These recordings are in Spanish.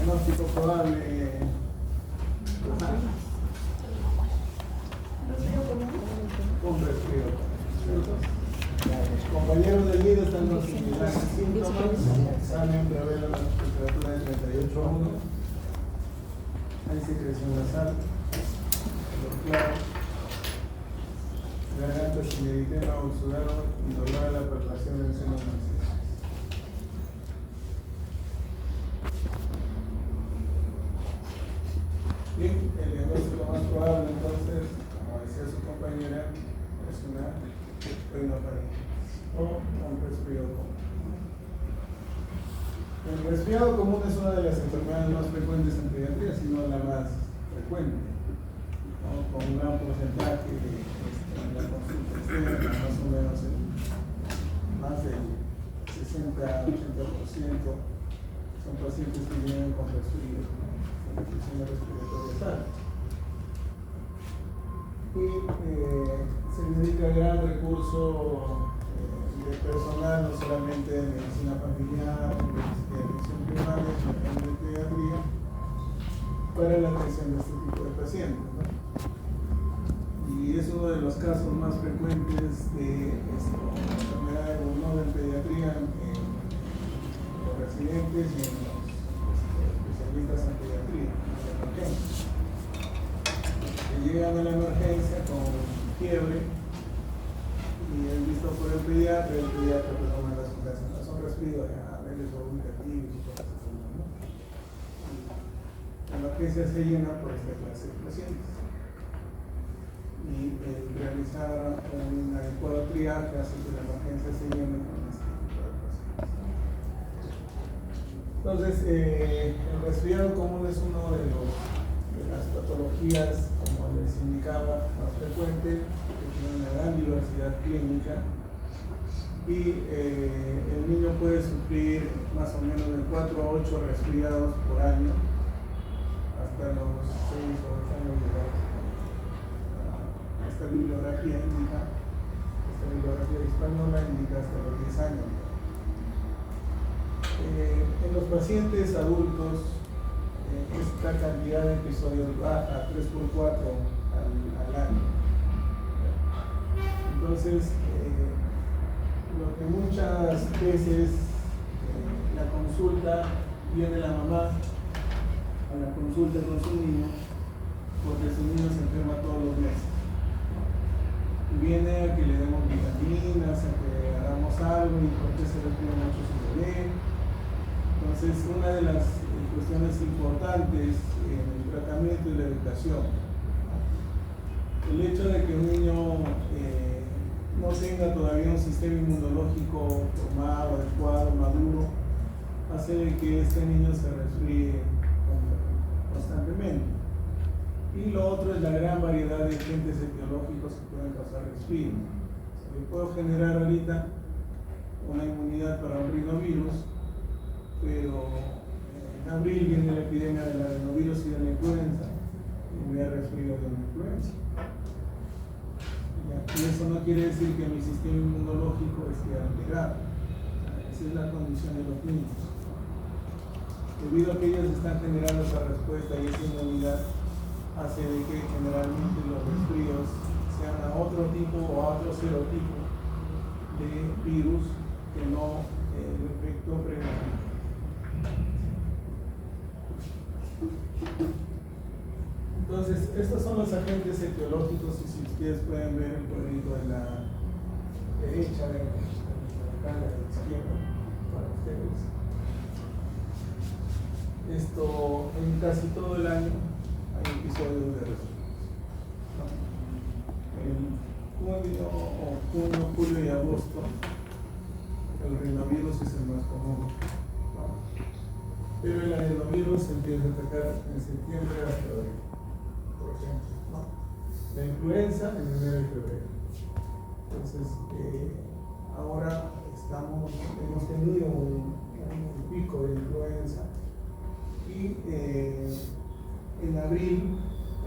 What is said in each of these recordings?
diagnóstico probable. Un resfrío. Los compañeros del nido están con similares síntomas. El examen revela la temperatura de 38,1. Hay secreción nasal, color claro, garganta sin eritema o sudado y dolor a la palpación del seno maxilar. Bien, el diagnóstico más probable entonces, como decía su compañera, es una rinofaringitis o un resfriado común. El resfriado común es una de las enfermedades más frecuentes en pediatría, si no la más frecuente, ¿no? Con un gran porcentaje en la consulta externa, más o menos más del 60-80% son pacientes que vienen con resfrío, con infección respiratoria tal. Y se dedica gran recurso de personal, no solamente de medicina familiar, de atención primaria, sino también de pediatría, para la atención de este tipo de pacientes, ¿no? Y es uno de los casos más frecuentes de enfermedad de Gounod en pediatría en los residentes y en los especialistas en pediatría, en la emergencia. Que llegan a la emergencia con fiebre y es visto por el pediatra pues toma las fundaciones, son resfríos, verles o negativos y cosas así, ¿no? La emergencia se llena por esta clase de pacientes. Y realizar un adecuado triaje hace que la emergencia se llene con este tipo de pacientes. Entonces, el resfriado común es uno de las patologías, como les indicaba, más frecuente, que tiene una gran diversidad clínica y el niño puede sufrir más o menos de 4 a 8 resfriados por año hasta los 6 o 8 años de edad. Esta bibliografía española indica hasta los 10 años. En los pacientes adultos, esta cantidad de episodios baja 3x4 al año. Entonces, lo que muchas veces la consulta viene la mamá a la consulta con su niño porque su niño se enferma todos los meses. Viene a que le demos vitaminas, a que hagamos algo y porque se respira mucho su bebé. Entonces, una de las cuestiones importantes en el tratamiento y la educación, el hecho de que un niño no tenga todavía un sistema inmunológico formado, adecuado, maduro, hace de que este niño se resfríe constantemente. Y lo otro es la gran variedad de agentes etiológicos que pueden causar resfrío. Yo puedo generar ahorita una inmunidad para un rinovirus, pero en abril viene la epidemia del adenovirus y de la influenza y me ha resfriado de la influenza. Y eso no quiere decir que mi sistema inmunológico esté alterado. Esa es la condición de los niños. Debido a que ellos están generando esa respuesta y esa inmunidad, hace de que generalmente los resfríos sean a otro tipo o a otro serotipo de virus que no el efecto previamente. Entonces, estos son los agentes etiológicos y si ustedes pueden ver el cuadrito de la derecha, de la izquierda, para ustedes. Esto, en casi todo el año hay episodios de resfriado. En junio, julio y agosto, el rinovirus es el más común, ¿no? Pero el adenovirus se empieza a atacar en septiembre hasta abril, por ejemplo, ¿no? La influenza en enero y febrero. Entonces, ahora hemos tenido un pico de influenza y en abril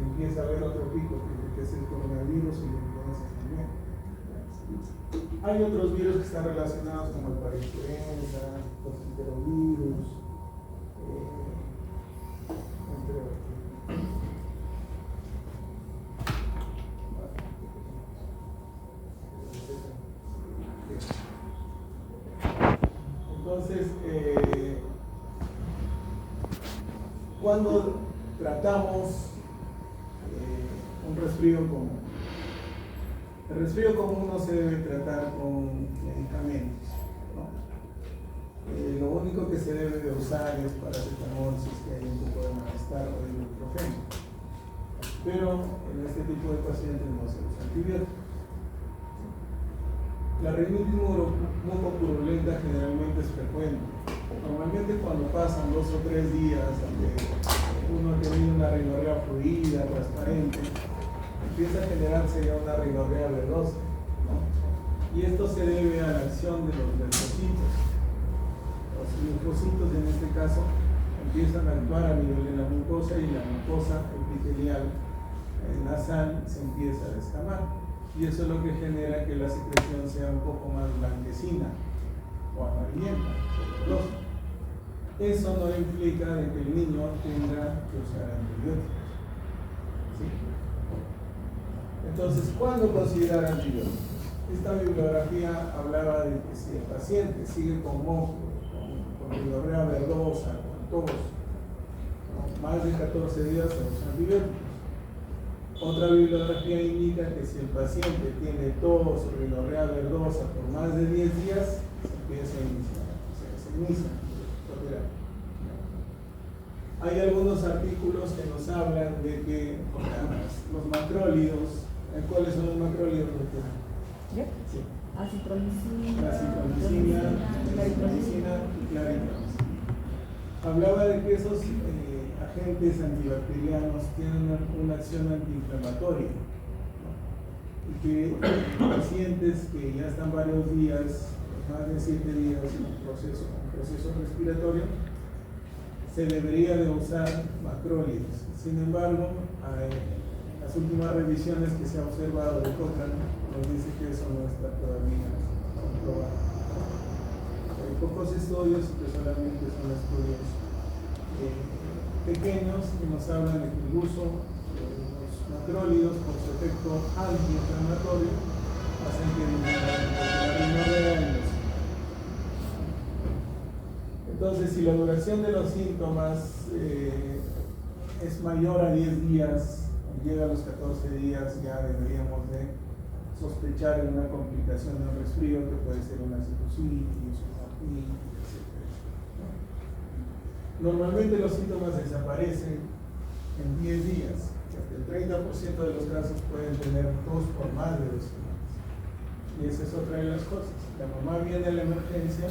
empieza a haber otro pico que es el coronavirus y la influenza también. Hay otros virus que están relacionados como el parainfluenza, los enterovirus, Cuando tratamos un resfrío común, el resfrío común no se debe tratar con medicamentos, ¿no? Lo único que se debe de usar es paracetamol si es que hay un poco de malestar o de ibuprofeno. Pero en este tipo de pacientes no se usa antibiótico. La rinitis mucopurulenta generalmente es frecuente. Normalmente cuando pasan 2 o 3 días donde uno ha tenido una rinorrea fluida, transparente, empieza a generarse ya una rinorrea verdosa, ¿no? Y esto se debe a la acción de los linfocitos. Los linfocitos en este caso empiezan a actuar a nivel de la mucosa y la mucosa epitelial nasal se empieza a descamar. Y eso es lo que genera que la secreción sea un poco más blanquecina o amarillenta, colorosa. Eso no implica de que el niño tenga que usar antibióticos. ¿Sí? Entonces, ¿cuándo considerar antibióticos? Esta bibliografía hablaba de que si el paciente sigue con moco, con rinorrea verdosa, con tos, ¿no?, más de 14 días se usa antibióticos. Otra bibliografía indica que si el paciente tiene tos o rinorrea verdosa por más de 10 días, se empieza a iniciar, se inicia terapia. Hay algunos artículos que nos hablan de que los macrólidos, ¿cuáles son los macrólidos? ¿Ya? Sí. Acitromicina, La citromicina, claritromicina y claritromicina. Hablaba de que esos agentes antibacterianos tienen una acción antiinflamatoria, ¿no? Y que pacientes que ya están varios días, más de 7 días en un proceso respiratorio, se debería de usar macrólidos. Sin embargo, las últimas revisiones que se ha observado de Cochrane nos dice que eso no está todavía comprobado. Hay pocos estudios que solamente son estudios pequeños que nos hablan de que el uso de los macrólidos por su efecto antiinflamatorio hacen que la rinorrea y los... Entonces, si la duración de los síntomas es mayor a 10 días, llega a los 14 días, ya deberíamos de sospechar en una complicación de un resfrío que puede ser una sinusitis, una otitis, etc. Normalmente los síntomas desaparecen en 10 días. El 30% de los casos pueden tener tos por más de 2 semanas. Y esa es otra de las cosas. La mamá viene a la emergencia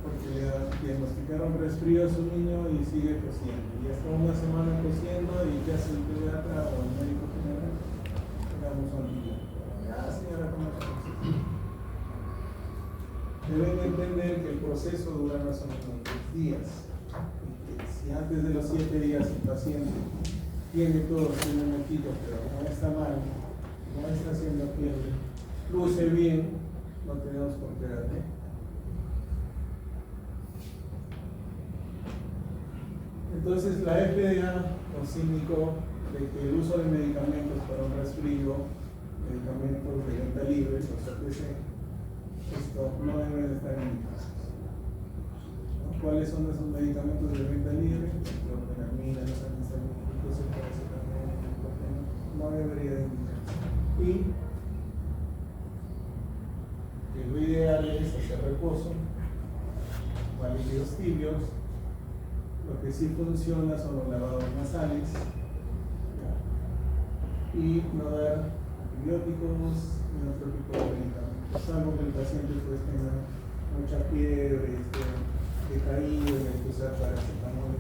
porque le diagnosticaron resfrío a su niño y sigue tosiendo. Y hasta una semana tosiendo y ya se el pediatra o el médico general le damos un antibiótico. Ya, señora, ¿cómo se tos? Deben entender que el proceso dura más o menos 10 días. Y que si antes de los 7 días el paciente tiene todo, tiene un moquito, pero no está mal, no está haciendo fiebre, luce bien, no tenemos por qué darle. Entonces la FDA nos indicó de que el uso de medicamentos para un resfrío, medicamentos de venta libre, los OTC, esto no debe de estar indicados. ¿Cuáles son esos medicamentos de venta libre? Clorfenamina, los antihistamínicos, el paracetamol, el ibuprofeno, no debería de indicarse. Y que lo ideal es hacer reposo, líquidos tibios. Lo que sí funciona son los lavados nasales, ¿ya? Y no dar antibióticos ni otro tipo de medicamentos, salvo que el paciente pues tenga mucha fiebre, decaído y hay que usar paracetamol.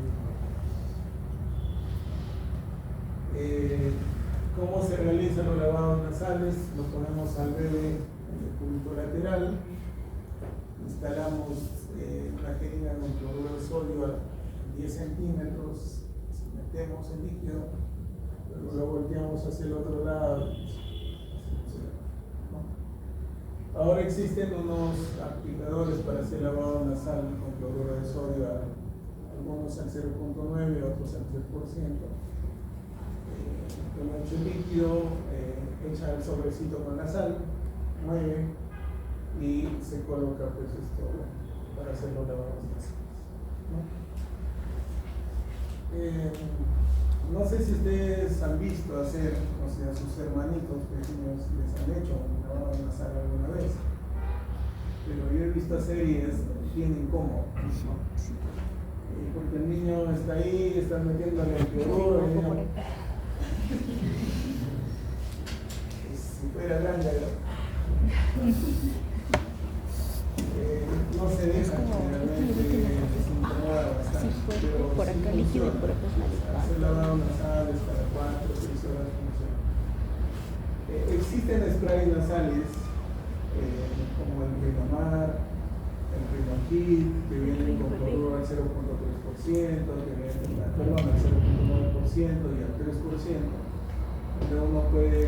¿Cómo se realizan los lavados nasales? Lo ponemos al bebé en el cúbito lateral, instalamos una jeringa con cloruro de sodio a 10 centímetros, metemos el líquido, luego lo volteamos hacia el otro lado. Ahora existen unos aplicadores para hacer lavado nasal con cloruro de sodio, algunos al 0.9, otros al 3%. Con mucho líquido, echa el sobrecito con la sal, mueve y se coloca pues esto para hacer los lavados nasales, ¿no? No sé si ustedes han visto hacer, o sea, a sus hermanitos pequeños les han hecho un lavado nasal alguna vez, pero yo he visto hacer y es bien incómodo, ¿no? Porque el niño está ahí, está metiéndole el pioluro, el niño, si fuera grande, no se deja generalmente, les incomoda bastante, pero por acá líquido, por acá hacer lavado nasales cada 4 o 6 horas funciona. Existen sprays nasales como el Rinomar, el Rinokid, que vienen con cloruro al 0.3%, que vienen al 0.9% y al 3%, donde uno puede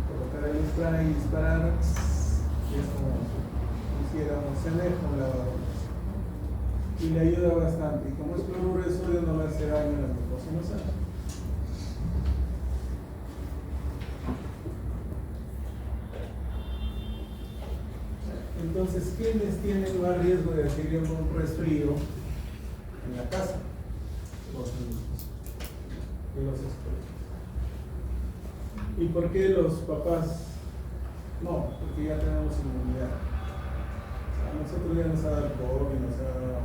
colocar el spray y disparar, y es como si hiciéramos un lavado. Y le ayuda bastante. Y como es cloruro de sodio, no le hace daño a la mucosa nasal. Entonces, ¿quiénes tienen más riesgo de adquirir un resfrío en la casa? Los niños y los esposos. ¿Y por qué los papás no? Porque ya tenemos inmunidad. A nosotros ya nos ha dado COVID, nos ha dado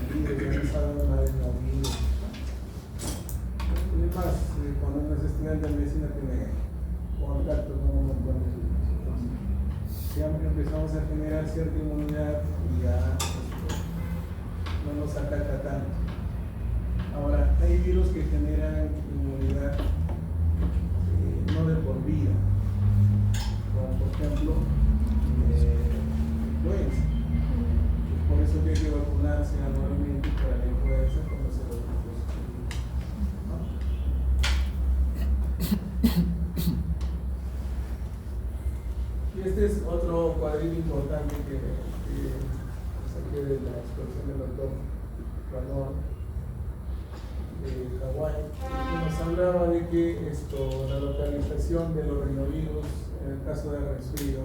rinovirus, ya nos ha dado una adenovirus. Es más, cuando uno es estudiante de medicina tiene contacto con un montón de virus. Ya empezamos a generar cierta inmunidad y ya no nos ataca tanto. Ahora, hay virus que generan inmunidad no de por vida, como por ejemplo influenza. Por eso que hay que vacunarse anualmente para la influenza cuando se lo Y este es otro cuadril importante que saqué de la exposición del doctor Ranor de Hawái, que nos hablaba de que la localización de los rinovirus en el caso de resfrío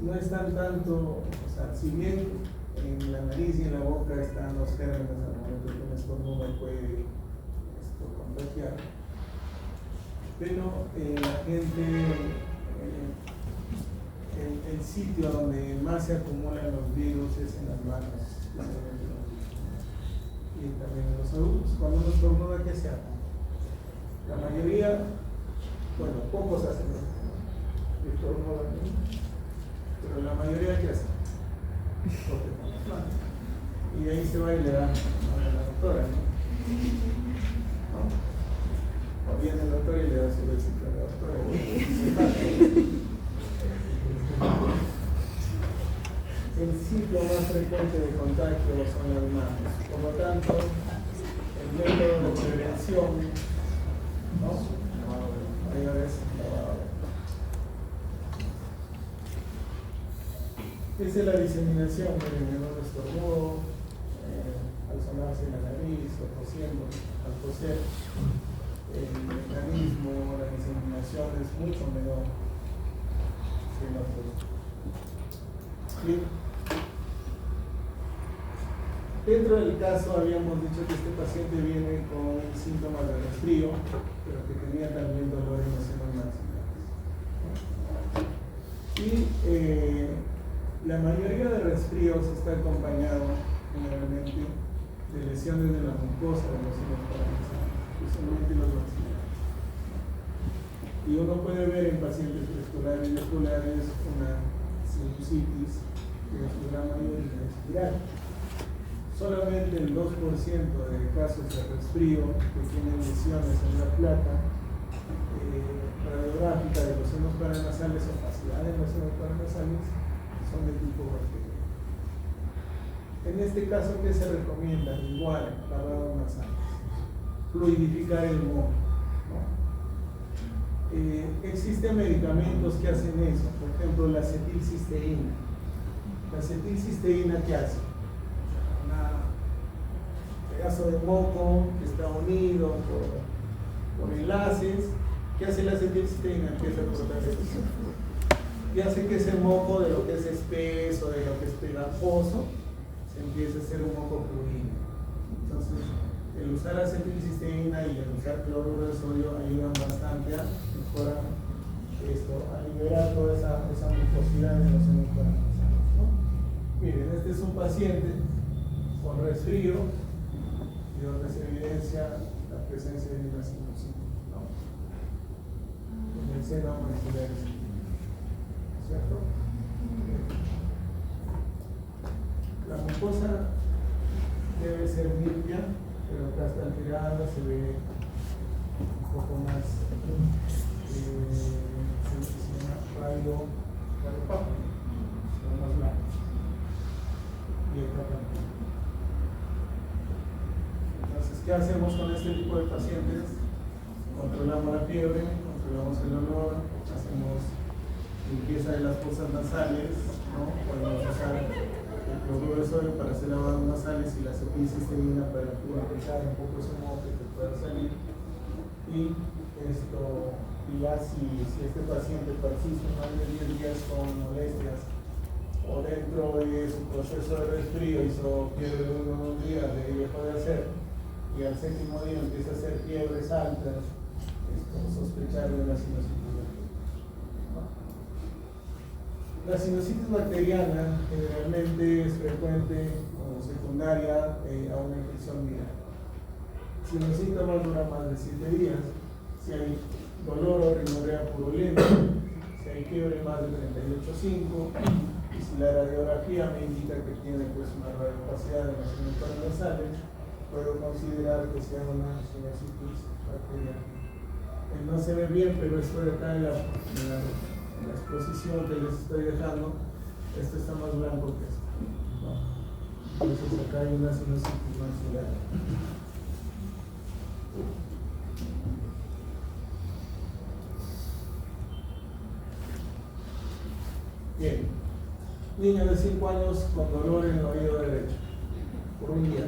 no están tanto, o sea, si bien en la nariz y en la boca están los gérmenes al momento que uno estornuda y puede contagiar, pero la gente, el sitio donde más se acumulan los virus es en las manos, y también en los adultos. Cuando uno estornuda, ¿qué se hace? La mayoría, bueno, pocos hacen estornudan, pero la mayoría, ¿qué hace? Porque con las manos. Y ahí se va y le da a la doctora, ¿no? O viene el doctor y le da su besito a la doctora. El sitio más frecuente de contagio son las manos. Por lo tanto, el método de prevención, ¿no? Esa es la diseminación del menor estornudo, al sonarse la nariz o tosiendo, al toser. El mecanismo, la diseminación es mucho menor que en otros. Bien. Dentro del caso habíamos dicho que este paciente viene con síntomas de resfrío, pero que tenía también dolor en las zonas maxilales. Y la mayoría de resfríos está acompañado generalmente de lesiones de la mucosa de los senos paranasales, especialmente los maxilares. Y uno puede ver en pacientes vasculares y oculares una sinusitis que en su gran mayoría es viral. Solamente el 2% de casos de resfrío que tienen lesiones en la placa radiográfica de los senos paranasales o opacidad de los senos paranasales son de tipo bacteriano. En este caso, ¿qué se recomienda? Igual, lavado nasales, fluidificar el moco, ¿no? Existen medicamentos que hacen eso, por ejemplo la acetilcisteína. La acetilcisteína, ¿qué hace? Pedazo de moco que está unido por enlaces. ¿Qué hace la acetilcisteína? Empieza a cortar eso. Y hace que ese moco, de lo que es espeso, de lo que es pegajoso, se empiece a hacer un moco fluido. Entonces, el usar acetilcisteína y el usar cloruro de sodio ayudan bastante a mejorar esto, a liberar toda esa mucosidad de los hematomas, ¿no? Miren, este es un paciente con resfrío y donde se evidencia la presencia de una sinusitis, ¿no? En el seno maxilar, ¿cierto? La mucosa debe ser limpia, pero acá está alterada, se ve un poco más, se llama radio papo, más blanco. Y acá también. Entonces, ¿qué hacemos con este tipo de pacientes? Controlamos la fiebre, controlamos el olor, hacemos limpieza de las fosas nasales, ¿no? Podemos usar el cloruro de sodio para hacer lavados nasales y la acetilcisteína para purificar un poco ese moho que pueda salir. Y ya si este paciente persiste más de 10 días con molestias o dentro de su proceso de resfrío hizo fiebre de 1 o 2 días, de ahí dejó de hacer, y al 7º día empieza a hacer fiebres altas, sospechar de una sinusitis. La sinusitis bacteriana generalmente es frecuente o secundaria a una infección viral. Si los síntomas duran más de 7 días, si hay dolor o rinorrea purulenta, si hay fiebre más de 38,5 y si la radiografía me indica que tiene una radiopacidad de los hematomas nasales, puedo considerar que sea una sinusitis bacteriana. No se ve bien, pero esto de acá en la exposición que les estoy dejando, esto está más blanco que esto, ¿no? Entonces acá hay una sinusitis maxilar. Bien, niño de 5 años con dolor en el oído derecho por un día,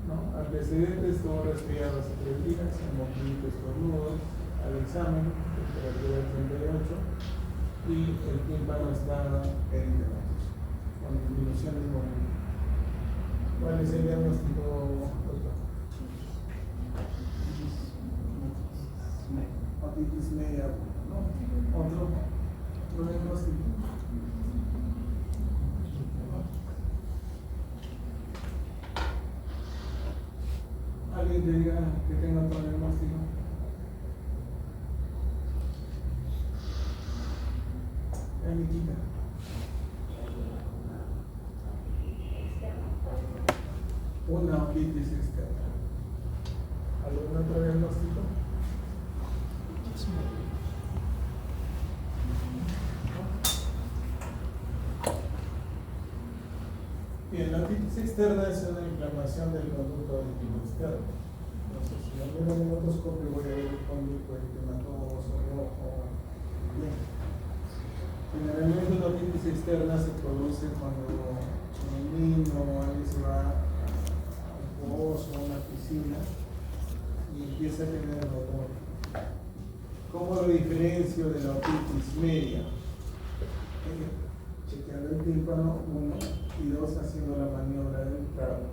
¿no? Antecedentes, tuvo resfriado hace 3 días, hemoclínicos estornudos, al examen, temperatura 38 y el tímpano está eritematos, con disminución del movimiento. ¿Cuál es el diagnóstico, doctor? Otitis media, ¿no? Otro diagnóstico. ¿Alguien que diga que tenga otro diagnóstico? Amiguita. Una otitis externa. ¿Algún otro diagnóstico? Bien, la otitis externa es una inflamación del conducto auditivo externo. Entonces, si yo miro en el otoscopio voy a ver el conducto eritematoso rojo. Bien. Generalmente la otitis externa se produce cuando un niño o alguien se va a un pozo, a una piscina y empieza a tener dolor. ¿Cómo lo diferencio de la otitis media? Chequeando el tímpano, 1 y 2 haciendo la maniobra del trago.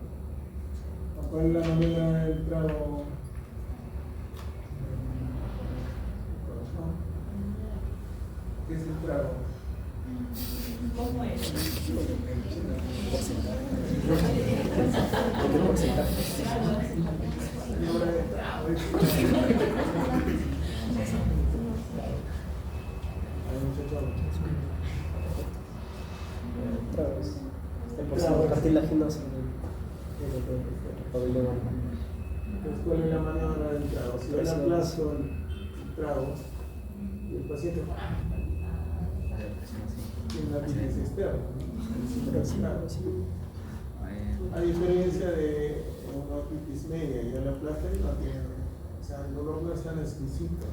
¿Cuál es la maniobra del trago? ¿Qué es el trago? ¿Cómo es? El porcino cartilaginoso del pabellón. Entonces, ¿cuál es la maniobra del trago? Si yo le aplasto el trago y el paciente tiene una otitis externa. A diferencia de una otitis media, yo la aplasto y no tiene, o sea, el dolor no es tan exquisito.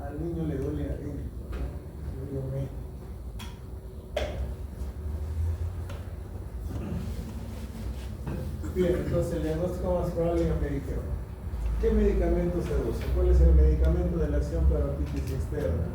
Al niño le duele adentro, yo digo medio. Bien, entonces el diagnóstico más probable es médico. ¿Qué medicamento se usa? ¿Cuál es el medicamento de la acción para otitis externa?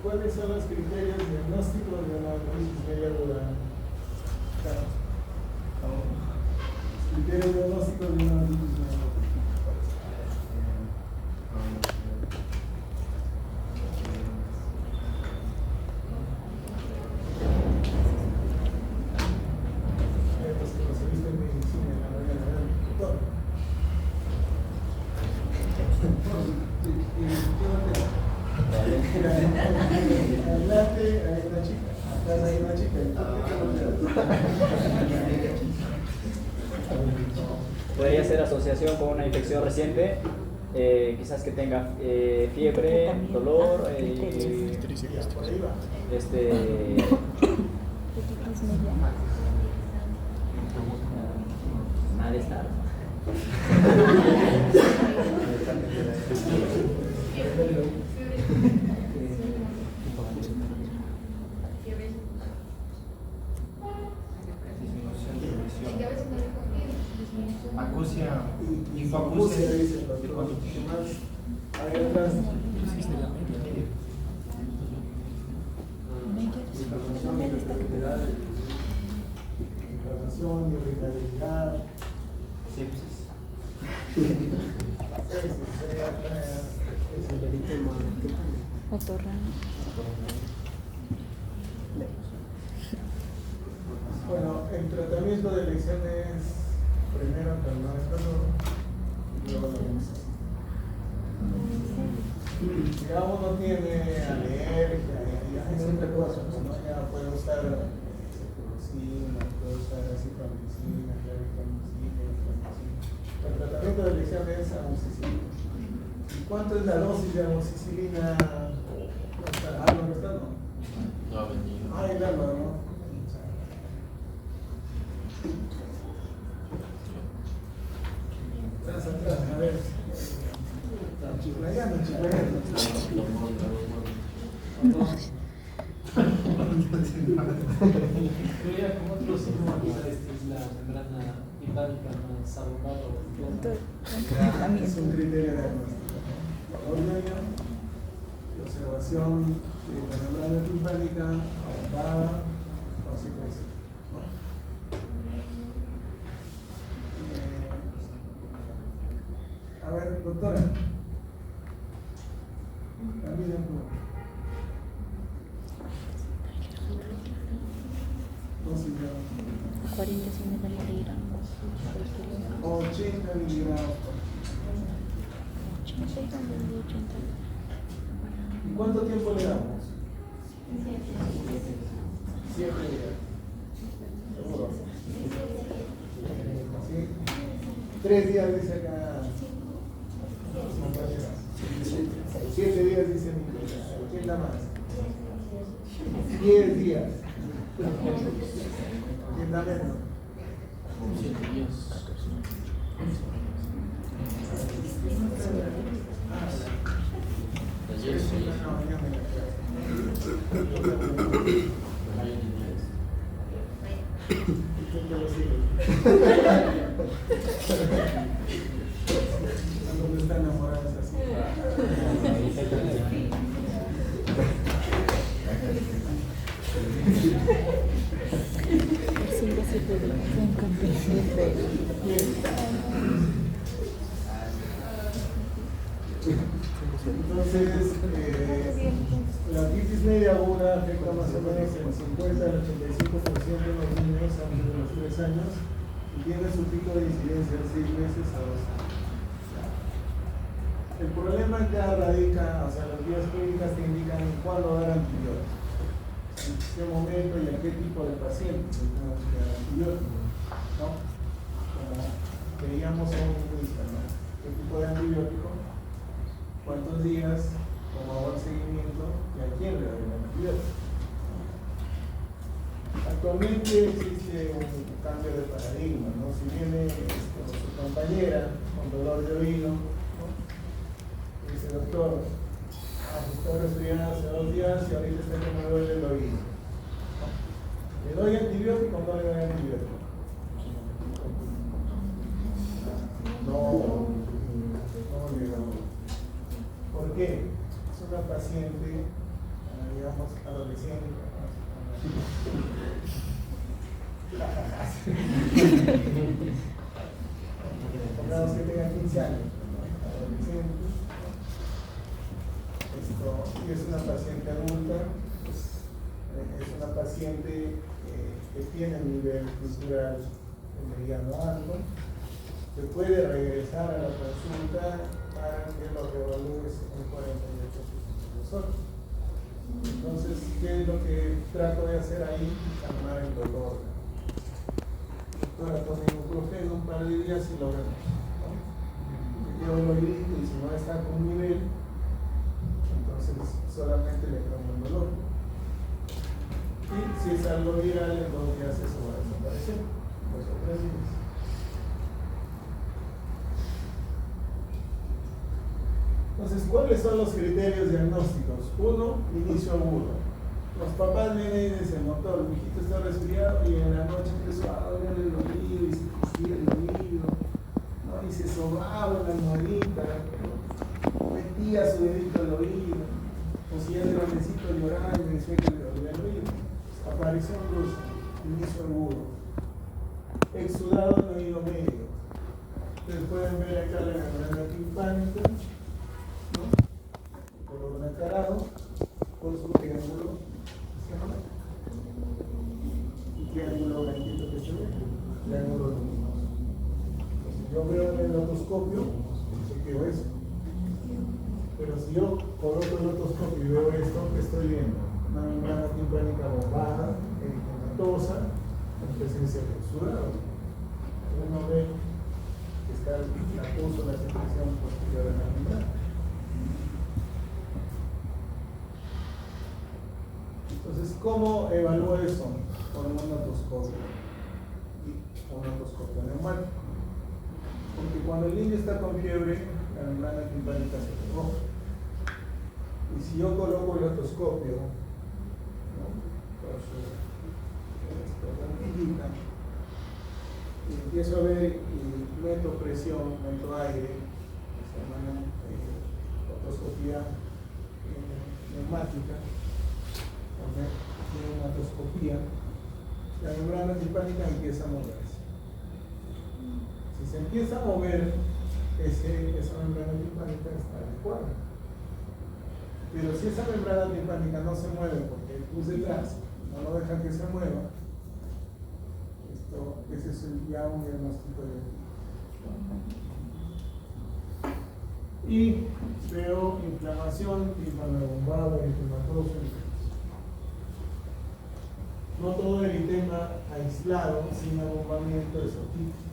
¿Cuáles son los criterios diagnósticos de una crisis media aguda? Criterios diagnósticos de una crisis media aguda. Podría ser asociación con una infección reciente, quizás que tenga fiebre, dolor, malestar. Acusia, Hipoacusia, dice el doctor. Hay otras. Inflamación, irritabilidad. sepsis. Bueno, el tratamiento de lesiones, primero calmar el dolor y luego la anestesia. Ya uno tiene alergia, ya es otra cosa, ¿no? Ya puede usar ceftriaxona, puede usar azithromycina, clarithromycina, erythromycina. El tratamiento de lesiones es amoxicilina. ¿Cuánto es la dosis de amoxicilina? ¿Algo que está? No. No ha venido. Ay, el alma, ¿no? Atrás, atrás, a ver. Chiclayando. Como otros síntomas, la membrana timpánica más abundada. Es un criterio de diagnóstico. Órgano, observación de la membrana timpánica abundada, consecuencia. A ver, doctora. Camina un poco. Dosis de 40 miligramos por kilo. 80 miligramos. 80. ¿Y cuánto tiempo le damos? 7 días. ¿Seguro? ¿Sí? 3 días dice acá. 7 días dice mi cosa. ¿Quién da más? 10 días. ¿Quién da menos? 7 días. Ayer sí. Cuando están enamoradas así. Entonces, la artritis media aguda afecta más o menos el 50 al 85% de los niños antes de los 3 años y tiene su pico de incidencia en 6 meses a 2 años. El problema acá radica, o sea, las guías clínicas te indican cuándo dar antibióticos, en qué momento y a qué tipo de pacientes tenemos que dar antibióticos, ¿no? Como veíamos en un lista, ¿no? ¿Qué tipo de antibiótico? ¿Cuántos días? ¿Cómo hago el seguimiento? ¿Y a quién le doy el antibiótico? Actualmente existe un cambio de paradigma, ¿no? Si viene su compañera con dolor de oído, ¿no? Dice, doctor, estoy resfriada hace 2 días y ahorita está que me duele el oído, ¿no? ¿Le doy antibiótico o no le doy antibiótico? No le doy. ¿Por qué? Es una paciente, digamos, adolescente, ¿no? Pongamos que tenga 15 años, ¿no? Adolescente, ¿no? Y es una paciente adulta, es una paciente que tiene un nivel cultural mediano alto, se puede regresar a la consulta para que lo revalúes en 48 horas. Entonces, ¿qué es lo que trato de hacer ahí? Calmar el dolor. Doctora, tome ibuprofeno un par de días y lo vemos, ¿no? Llevo el oído y si no está con nivel, entonces solamente le calmo el dolor. Y si es algo viral, en 2 días eso va a desaparecer, 2 o 3 días. Entonces, ¿cuáles son los criterios diagnósticos? 1, inicio agudo. Los papás vienen y dicen, doctor, mi hijito está resfriado y en la noche empezó a doler el oído y se cosía el oído, ¿no? Y se sobaba la almohadita, ¿no? Metía su dedito al oído, o si ya de grandecito lloraba y me decía que le dolía el oído. Aparición brusca, inicio agudo. Exudado en oído medio. Ustedes pueden ver acá la membrana timpánica, ¿no? Color nacarado, con su triángulo, y triángulo blanquito que se ve, triángulo luminoso. Entonces yo veo en el otoscopio, sé que veo eso. Pero si yo coloco el otoscopio y veo esto, ¿qué estoy viendo? Una membrana timpánica bombada, eritematosa, en presencia de exudado. Uno ve que está la pulso, la secreción posterior de la membrana. Entonces, ¿cómo evalúo eso? Con un otoscopio y un otoscopio neumático. Porque cuando el niño está con fiebre, la membrana timpánica se roja. Y si yo coloco el otoscopio, ¿no? Por su bombillita, y empiezo a ver y meto presión, meto aire, que se llama otoscopía neumática, tiene una otoscopía, la membrana timpánica empieza a moverse. Si se empieza a mover, esa membrana timpánica está adecuada. Pero si esa membrana timpánica no se mueve porque el pus detrás no lo deja que se mueva, ese es ya un diagnóstico de y veo inflamación, timpanobombado, eritematoso. No todo eritema aislado, sin abombamiento, es otitis.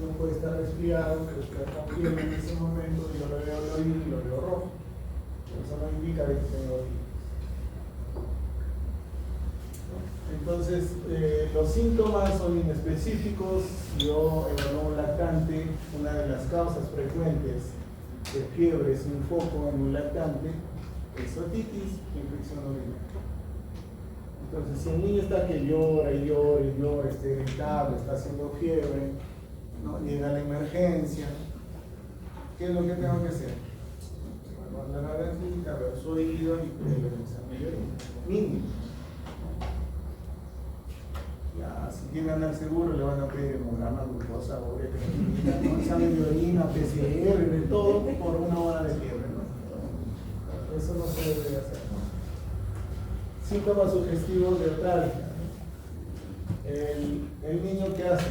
Uno puede estar resfriado, pero está también en ese momento, yo lo veo el oído y lo veo rojo. Eso no indica que tengo otitis. Entonces, los síntomas son inespecíficos. Yo evalúo un lactante, una de las causas frecuentes de fiebre sin foco en un lactante es otitis, infección urinaria. Entonces, si el niño está que llora y llora y llora, está irritable, está haciendo fiebre, ¿no? Llega a la emergencia, ¿qué es lo que tengo que hacer? Evaluar la garganta, ver su oído y pedirle el examen de orina, mínimo. Ya, si llegan al seguro le van a pedir hemograma, glucosa, urea, ¿no? Examen de orina, PCR, de todo por 1 hora de fiebre, ¿no? Eso no se debe hacer, ¿no? Síntomas sugestivos de otalgia. El niño que hace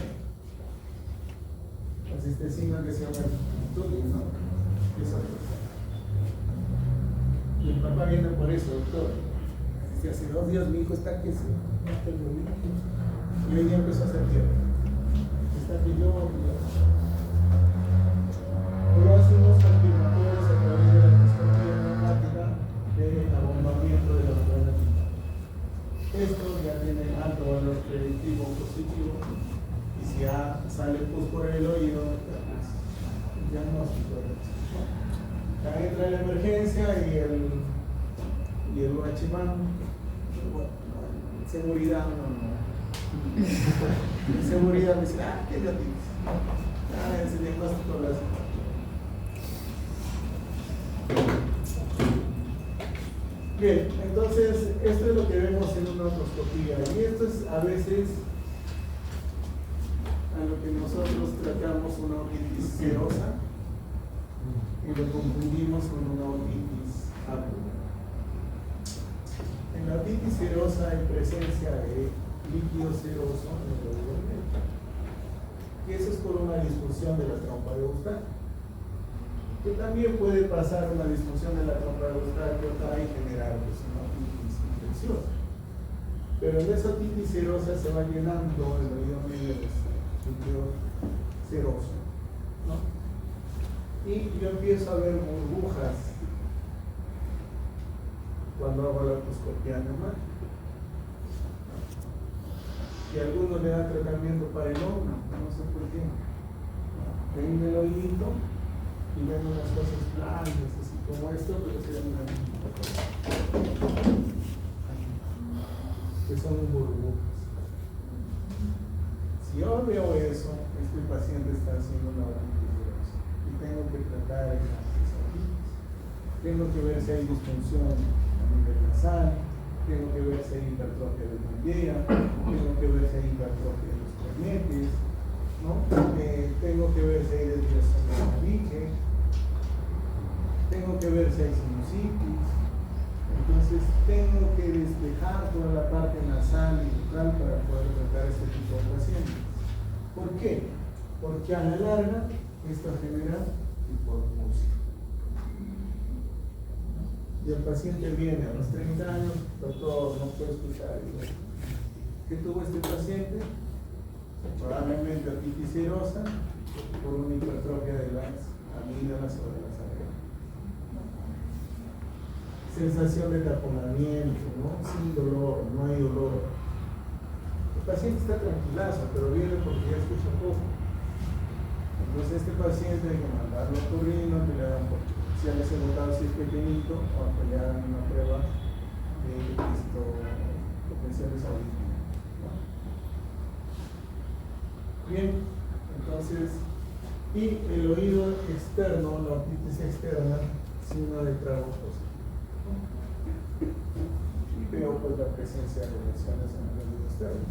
la cistecina que se llama ¿no? Eso es. Y el papá viene por eso, doctor. Dice, hace 2 días mi hijo está que se mata el bolillo. Y hoy día empezó a hacer fiebre. Está que yo. Luego hacemos confirmatorios a través de la endoscopía neumática de abombamiento de la membrana timpánica. Esto ya tiene alto valor predictivo positivo. Y si ya sale pus por el oído, pues diagnóstico. Acá entra la emergencia y el guachimán, bueno, seguridad no. En seguridad me dice, ¿qué ya tienes? Ese diagnóstico lo hace. Bien, entonces esto es lo que vemos en una otoscopía y esto es a veces a lo que nosotros tratamos una otitis serosa y lo confundimos con una otitis aguda. En la otitis serosa hay presencia de líquido seroso en el oído derecho. Y eso es por una disfunción de la trompa de Eustaquio. Que también puede pasar una disfunción de la trompa de Eustaquio y generar pues, una otitis infecciosa. Pero en esa otitis serosa se va llenando el oído medio de líquido seroso, ¿no? Y yo empiezo a ver burbujas cuando hago la otoscopía neumática. Y algunos le dan tratamiento para el hombro, no sé por qué. Ven el oído y ven unas cosas blancas, así como esto, pero se ven que son burbujas. Si yo veo eso, este paciente está haciendo una otitis serosa y tengo que tratar esa otitis. Tengo que ver si hay disfunción a nivel nasal, tengo que ver si hay hipertrofia de mandíbula, tengo que ver si hay hipertrofia de los cornetes, ¿no? Tengo que ver si hay desviación de la faringe, tengo que ver si hay sinusitis. Entonces tengo que despejar toda la parte nasal y bucal para poder tratar este tipo de pacientes. ¿Por qué? Porque a la larga esto genera hipoacusia. Y el paciente viene a los 30 años, doctor, no puedo escuchar. ¿Qué tuvo este paciente? Probablemente otitis serosa por una hipertrofia de las amígdalas o de las arterias. Sensación de taponamiento, ¿no? Sin dolor, no hay dolor. El paciente está tranquilazo, pero viene porque ya escucha poco. Entonces este paciente hay que mandarlo a otorrino, que le hagan si han botado si es pequeñito o que le hagan una prueba de potenciales auditivos, ¿no? Bien, entonces, y el oído externo, la otitis externa, signo de trago positivo. Y veo pues la presencia de lesiones en el oído externo.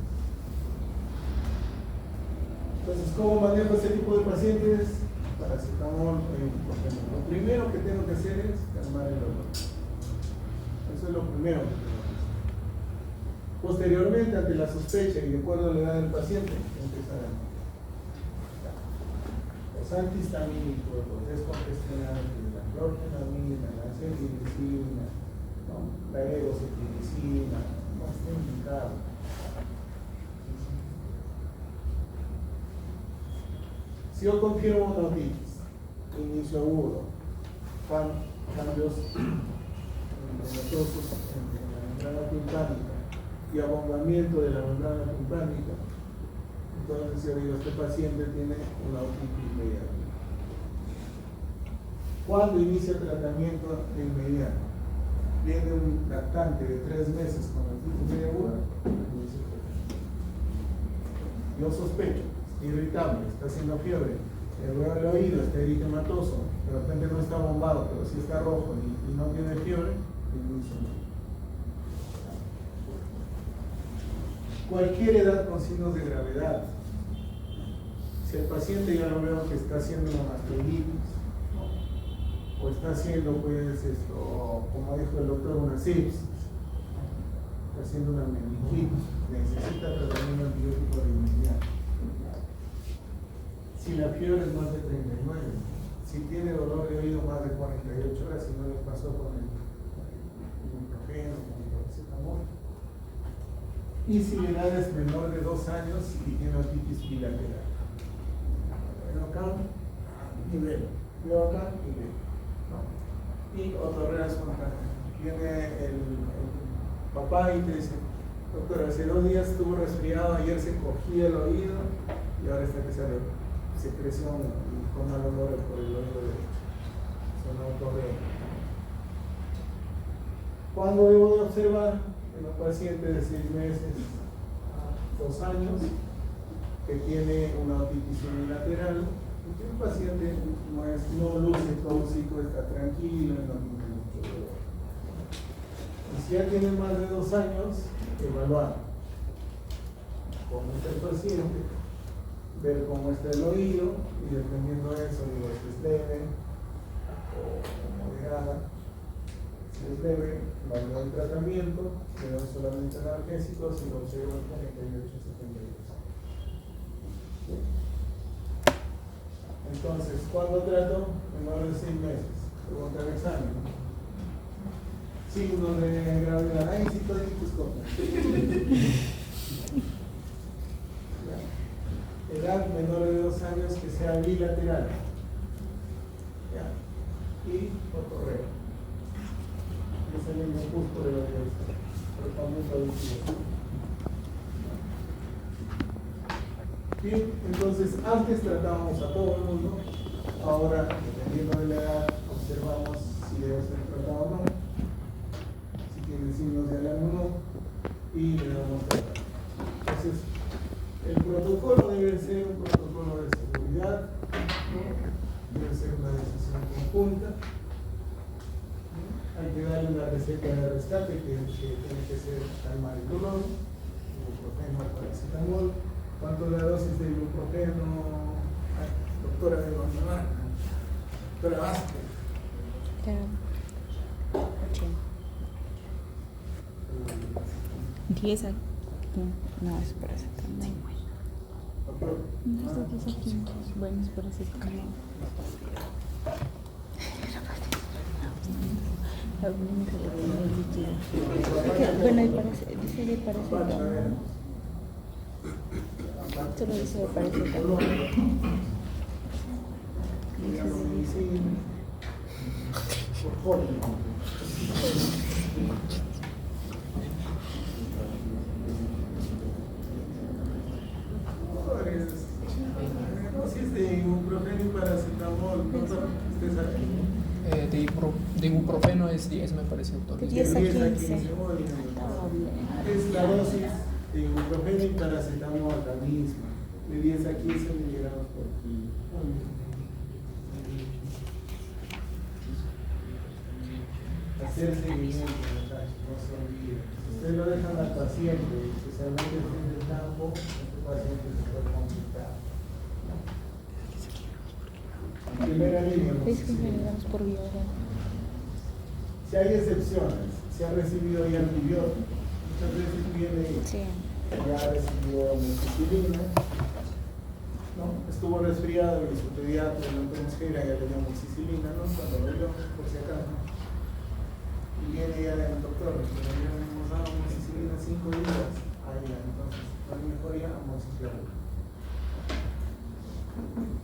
Entonces, ¿cómo manejo este tipo de pacientes? Paracetamol, lo primero que tengo que hacer es calmar el dolor. Eso es lo primero que tengo que hacer. Posteriormente, ante la sospecha y de acuerdo a la edad del paciente, empezar a los antihistamínicos, los descongestionantes, la clorfenamina, la cetirizina, ¿no? La egocetiricina, no está indicado. Si yo confirmo una otitis, inicio agudo, cambios venenosos en la membrana timpánica y abombamiento de la membrana timpánica, entonces yo digo, este paciente tiene una otitis mediana. ¿Cuándo inicia el tratamiento de inmediato? Viene un lactante de 3 meses con otitis media aguda, inicio el tratamiento. Yo sospecho, irritable, está haciendo fiebre, veo el oído, está eritematoso, de repente no está bombado, pero sí está rojo y no tiene fiebre, cualquier edad con signos de gravedad. Si el paciente ya lo veo que está haciendo una mastoiditis, o está haciendo pues esto, como dijo el doctor, una sepsis, está haciendo una meningitis, necesita tratamiento antibiótico de inmediato. Si la fiebre es más de 39, si si tiene dolor de oído más de 48 horas, si no le pasó con el ibuprofeno, con el paracetamol. Y si la edad es menor de 2 años y tiene otitis bilateral. Veo acá y veo acá y veo. ¿No? Y otorrina espontánea. Viene el papá y te dice: doctor, hace 2 días estuvo resfriado, ayer se cogía el oído y ahora está que sale secreción con mal olor por el oído derecho. Son otorrina. ¿Cuándo debo de observar? En un paciente de 6 meses a 2 años que tiene una otitis unilateral, y que un paciente no luce tóxico, está tranquilo, no tiene mucho dolor. Y si ya tiene más de 2 años, evaluar cómo está el paciente, ver cómo está el oído, y dependiendo de eso, digo, si es leve o moderada. Si es leve, valoro el tratamiento, le doy solamente analgésicos y lo observo en 48-72. Entonces, ¿cuándo trato? Menor de 6 meses. Pregunta el examen. Signos de gravedad. Ahí sí estoy edad menor de 2 años que sea bilateral. ¿Ya? Y otorrino. Es el mismo gusto de lo que es tratamiento auditivo. Bien, entonces antes tratábamos a todo el mundo, ahora dependiendo de la edad observamos si debe ser tratado o no, si tiene signos de alarma o no, y le damos tratamiento. Entonces, el protocolo debe ser un protocolo de seguridad, ¿no? Debe ser una decisión conjunta. Hay que darle una receta de rescate que tiene que ser calmar el dolor, ibuprofeno, paracetamol. ¿Cuánto es la dosis de ibuprofeno? Ay, doctora de Guatemala, doctora Vázquez. 10 aquí. No, es paracetamol. Doctor. No sé qué es aquí. Bueno, es paracetamol. Bueno, hay dice de paracetamol. Solo dice de paracetamol. Por favor. Dosis de ibuprofeno y paracetamol, doctor, ¿estés aquí? De ibuprofeno es 10, me parece, doctor. De 10 a 15. Es la dosis de ibuprofeno y paracetamol la misma, de 10 a 15 miligramos por kilo. Hacer seguimiento, muchachos, no se olvide. Ustedes lo dejan al paciente, especialmente en el campo, este paciente se puede complicar. Primera línea. Es que miligramos por vía oral. Si hay excepciones, si ha recibido ya antibióticos, muchas veces viene Sí. ya recibió amoxicilina, ¿no? Estuvo resfriado y su pediatra no tenemos que ir, ya le dio amoxicilina, ¿no? Cuando lo dio, por si acaso. Y viene ya el doctor, le hemos dado amoxicilina 5 días, ya, entonces, no hay mejoría, amoxicilina.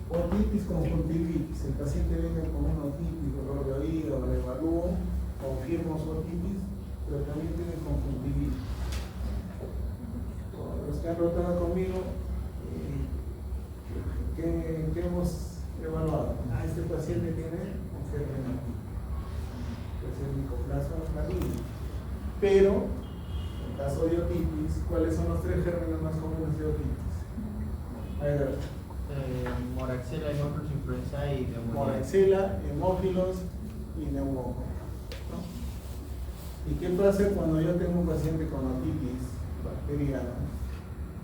Otitis conjuntivitis, el paciente viene con una otitis, dolor de oído, lo evalúo, confirmo su otitis, pero también tiene conjuntivitis. Los que han rotado conmigo, ¿qué hemos evaluado? Este paciente tiene enfermedad, puede ser micoplasma maligno, pero en caso de otitis, ¿cuáles son los 3 gérmenes más comunes de otitis? A ver. Moraxella, hemófilos, influenza y neumonía. Moraxella, hemófilos y neumonía. ¿No? ¿Y qué pasa cuando yo tengo un paciente con otitis bacteriana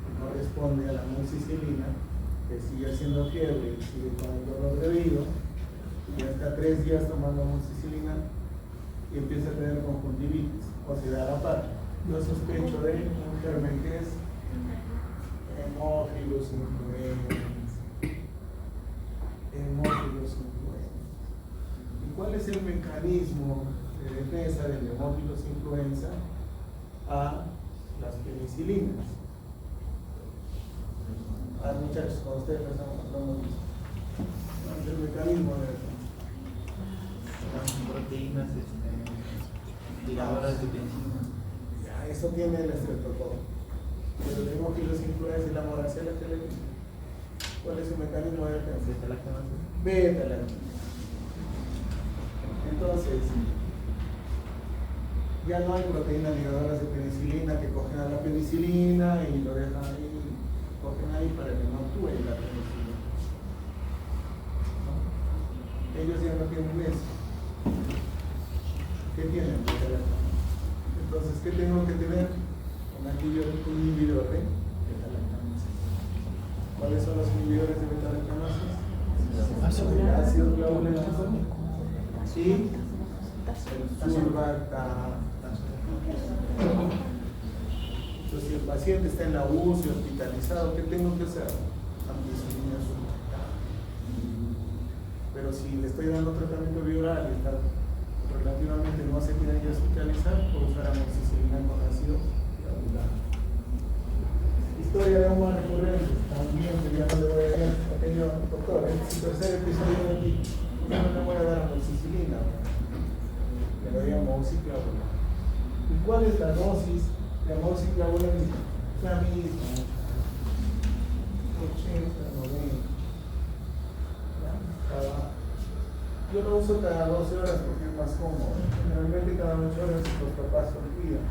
que no responde a la amoxicilina, que sigue haciendo fiebre y sigue con el dolor de oído, y ya está 3 días tomando amoxicilina y empieza a tener conjuntivitis, o se da la par? Yo sospecho de un germen que es hemófilos influenza. Hemófilos influenza. es el mecanismo de defensa del Haemophilus influenza a las penicilinas? Muchachos, con ustedes no hemos visto. ¿Cuál es el mecanismo de defensa? Las proteínas tiradoras de penicilina. Ya, eso tiene el estreptococo. Pero el Haemophilus influenza y la Moraxella televisiva. ¿Cuál es su mecanismo de defensa? Beta-lactamasa. Beta-lactamasa. Entonces, ya no hay proteínas ligadoras de penicilina que cogen a la penicilina y lo dejan ahí, cogen ahí para que no actúe la penicilina. ¿No? Ellos ya no tienen eso. ¿Qué tienen? Entonces, ¿qué tengo que tener? Un antibiótico inhibidor de beta-lactamasa. ¿Cuáles son los inhibidores de beta-lactamasa? El ácido clavulánico y el survactano. Entonces, si el paciente está en la UCI, hospitalizado, ¿qué tengo que hacer? Ampicilina survactano. Pero si le estoy dando tratamiento bioral y está relativamente no se tiene que hospitalizar, puedo usar amoxicilina con ácido clavulánico. Historia de agua recurrente, también que ya no le voy a dar pequeño doctor, es el tercer episodio de aquí, ya no le voy a dar amoxicilina, le doy amoxiclavulánico. ¿Y cuál es la dosis de amoxiclavulánico? La misma, 80, 90. Yo lo uso cada 12 horas porque es más cómodo. Generalmente cada 8 horas los papás se olvidan.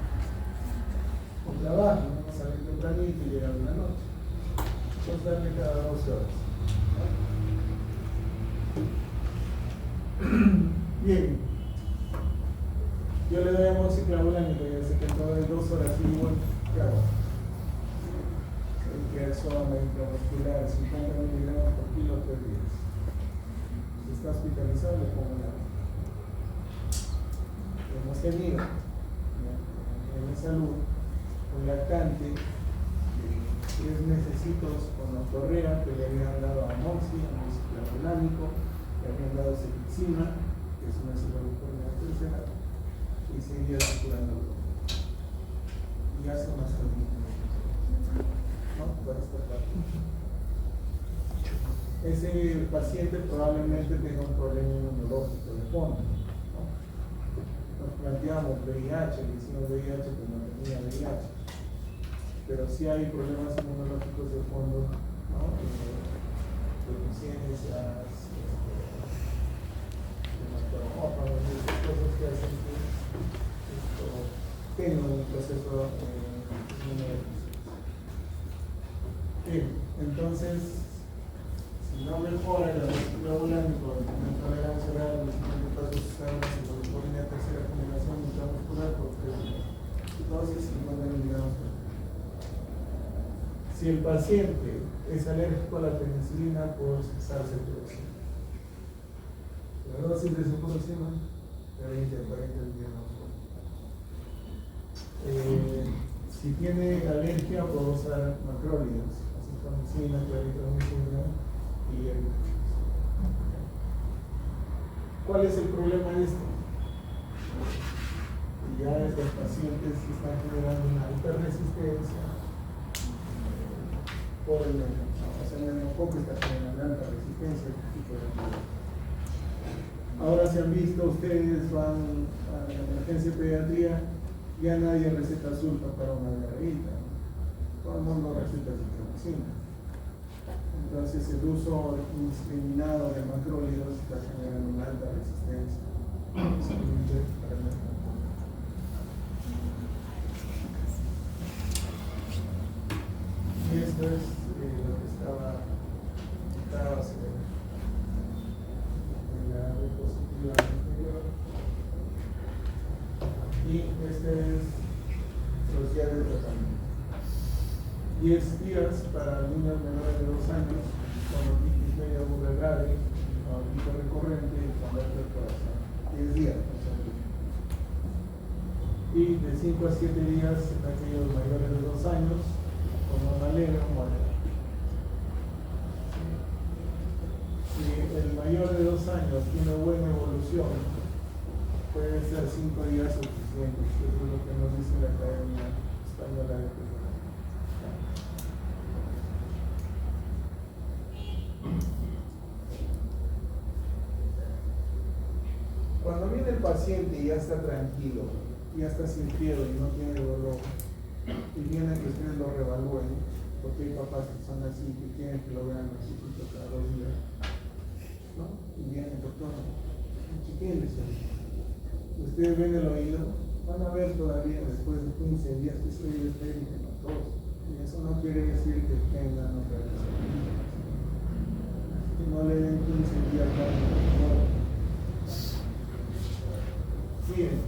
Por trabajo, ¿no? Salen tempranito y llegan en la noche. Entonces darle cada 12 horas. Bien. Yo le doy amoxiclavulánico y sé que dentro de 2 horas y bueno, ¿qué hago? El Kerazona intramuscular, 50 miligramos por kilo 3 días. Si está hospitalizado, le pongo la. Hemos tenido en la salud un lactante de 3 mesecitos con otorrea que le habían dado amoxiclavulánico, le habían dado cefixima, que es una cefalopenia tercera, y seguía curándolo. Y hace una salud. ¿No? Para esta parte. Ese paciente probablemente tenga un problema inmunológico de fondo. ¿No? Nos planteamos VIH, le hicimos VIH, pero no tenía VIH. Pero sí hay problemas inmunológicos de fondo, ¿no? Deficiencias, hematófagos, cosas que hacen que tenga un proceso inmunológico. Bien, entonces, si no mejora el amoxiclavulánico, la intolerancia oral, los siguientes pasos están en la cefalopenia tercera generación intramuscular por 3 dosis 50 miligramos por día. Si el paciente es alérgico a la penicilina, puedo cesar ceftriaxona. La dosis de ceftriaxona de 20 a 40 miligramos por día. Si tiene alergia, puedo usar macrólidos. Citromicina, claritromicina y el... ¿Cuál es el problema de esto? Ya estos pacientes están generando una hiperresistencia por el menos. O sea, el menos está generando alta resistencia a este tipo de enfermedades. Ahora se han visto, ustedes van a la emergencia de pediatría, ya nadie receta sulfa para una diarreíta. Todo el mundo receta citromicina. Entonces el uso indiscriminado de macrólidos está generando una alta resistencia para el medicamento. Y esto es lo que estaba en la diapositiva anterior. Y este es los días de tratamiento. 10 días para niños menores de 2 años con otitis media aguda grave, otitis recurrente y con dolor del corazón. 10 días. Y de 5 a 7 días en aquellos mayores de 2 años con una alegre o moderada. Si el mayor de 2 2 años tiene buena evolución, puede ser 5 días suficientes. Eso es lo que nos dice la Academia Española de Pediatría. Cuando viene el paciente y ya está tranquilo, ya está sin fiebre y no tiene dolor, y viene que ustedes lo revalúen, porque hay papás que son así, que quieren que lo vean así cada 2 días, ¿no? Y viene, doctor, chiquines, ustedes ven el oído, van a ver todavía después de 15 días que soy estéril en los dos, y eso no quiere decir que tengan otra vez. Que no le den 15 días más de dolor. Miren,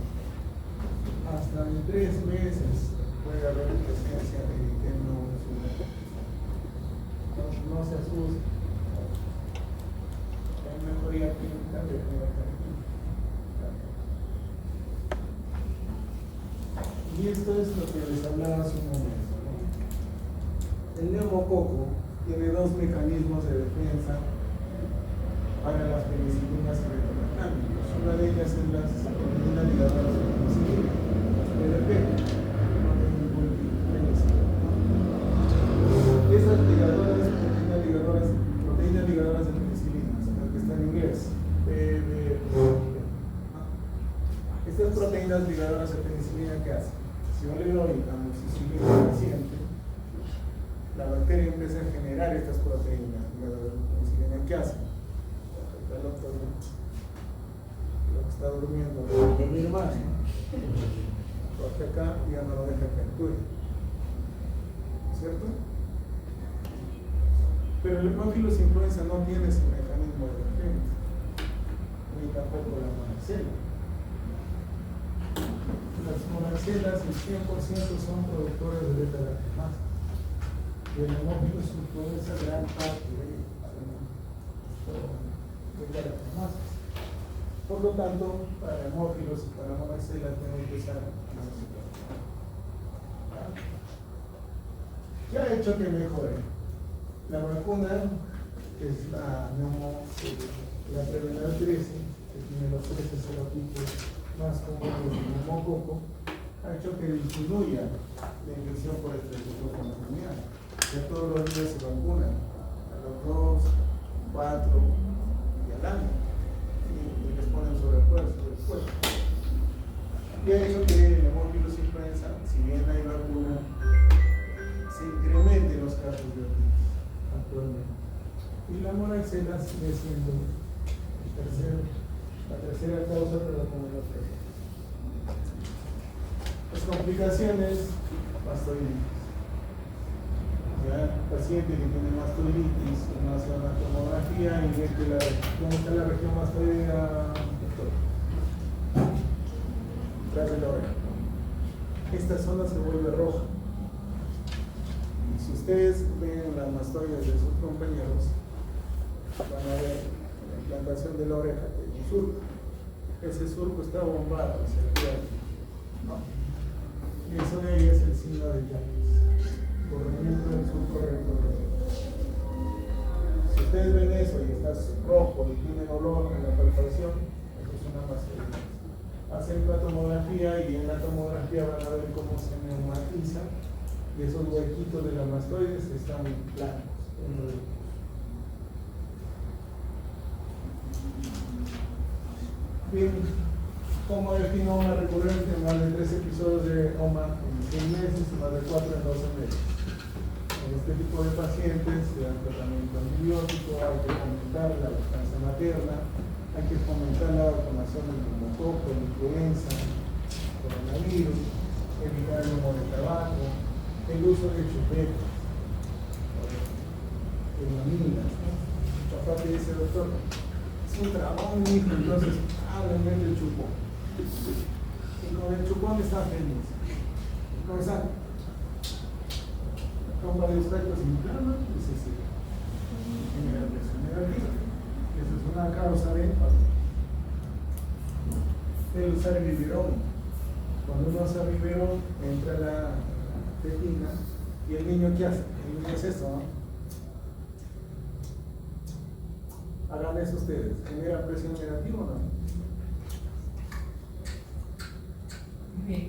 hasta en 3 meses puede haber presencia de interno insulino. No se asusten. Hay mejoría clínica de y esto es lo que les hablaba hace un momento, ¿no? El neumococo tiene 2 mecanismos de defensa para las penicilinas retroactámicas. Una de ellas es las proteínas ligadoras de penicilina, las PLP, no hay ningún penicilina, ¿no? Esas ligadoras, proteínas ligadoras de penicilina, las que están en inglés, PLP, ¿no? Estas proteínas ligadoras de penicilina, ¿qué hacen? Si yo le doy amoxicilina al paciente, la bacteria empieza a generar estas proteínas ligadoras de penicilina. ¿Qué hacen? El doctor, lo que está durmiendo, no va a dormir más, ¿no? Porque acá ya no lo deja que actúe, ¿cierto? Pero el hemófilos influenza no tiene ese mecanismo de defensa, ni tampoco la monacela. Las monacelas, el 100% son productores de beta-lactamasa, y el hemófilos influenza gran parte de beta-lactamasa. Por lo tanto, para hemófilos y para monacelas tenemos que usar ¿qué ha hecho que mejore? La vacuna, que es la Prevnar 13, que tiene los 13 serotipos más comunes del neumococo, ha hecho que disminuya la infección por estreptococo familiar. Ya todos los días se vacunan, a los 2, 4 y al año, y les ponen su refuerzo después. Y ha hecho que el hemófilos influenza, si bien hay vacuna, se incrementen los casos de otitis actualmente. Y la monaxela sigue siendo la tercera causa, pero como la primera. Las complicaciones, mastoiditis. Ya el paciente que tiene mastoiditis, uno hace una tomografía y ve que ¿dónde está la región mastoidea? Tras de la oreja. Esta zona se vuelve roja. Si ustedes ven las mastoides de sus compañeros, van a ver la implantación de la oreja que hay un surco. Ese surco está bombado hacia el cuerpo, ¿no? Y eso de ahí es el signo de Jacques, corrimiento del surco recto. Si ustedes ven eso y estás rojo y tiene dolor en la palpación, eso es una mastoiditis. Hacen la tomografía y en la tomografía van a ver cómo se neumatiza y esos huequitos de las mastoides están planos. Bien, ¿cómo defino una recurrente? Más de 3 episodios de OMA en 6 meses y más de 4 en 12 meses. En este tipo de pacientes se dan tratamiento antibiótico, hay que fomentar la lactancia materna, hay que fomentar la vacunación del neumococo, la influenza, coronavirus, evitar el humo de tabaco, el uso de chupetas, de mamilas, ¿no? El papá te dice, doctor, es un trabón, hijo, entonces háblenme del chupón. Y con el chupón está feliz. Comenzando. La trompa de obstáculos se inflama y se seca. Genera presión negativa. Esa es una causa de el usar biberón. Cuando uno usa biberón, entra la tequila y el niño, ¿qué hace? El niño es esto, ¿no? Hagan eso ustedes. ¿Genera presión negativa o no?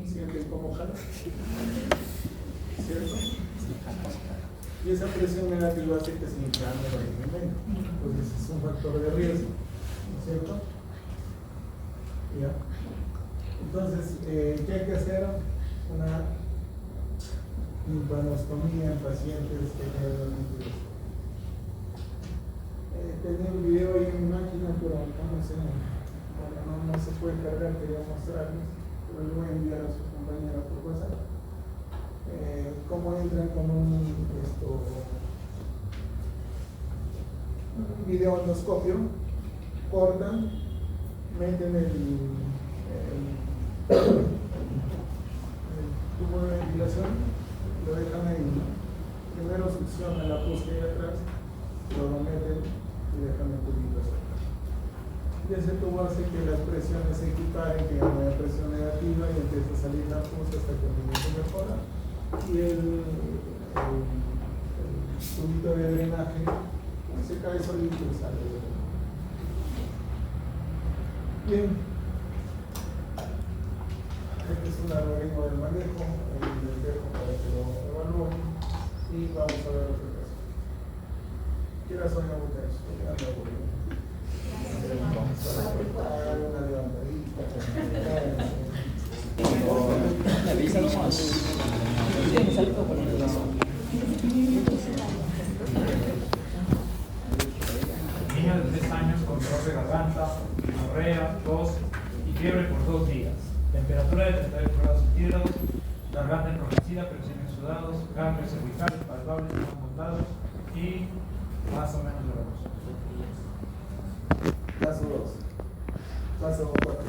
¿Sienten cómo jala? ¿Cierto? Y esa presión negativa hace que se inflame el alimento. Entonces es un factor de riesgo, ¿no es cierto? ¿Ya? Entonces, ¿qué hay que hacer? Una lymphanostomía en pacientes que generalmente tenía un video ahí en mi máquina, pero no sé, bueno, no se puede cargar, quería mostrarles, pero le voy a enviar a sus compañeros por WhatsApp. Cómo entran con un videoendoscopio, cortan, meten el tubo de ventilación, lo dejan ahí. Primero succionan la pus que hay atrás, luego lo meten y dejan el tubito cerca. Y ese tubo hace que las presiones se equiparen, que haya una presión negativa y empieza a salir la pus hasta que el nivel se mejora. Y el tubito de drenaje se cae solito y sale. Bien. Este es un algoritmo del manejo, les dejo para que lo evalúen y vamos a ver otra cosa. ¿Quieras hoy muchachos? Una levantadita. Me avisa nomás. Niño de 3 años con dolor de garganta, diarrea, tos y fiebre por 2 días. Temperatura de 38 grados centígrados, garganta enrojecida pero sin exudados, ganglios cervicales palpables no montados y más o menos doloroso. Paso 2. Paso 4.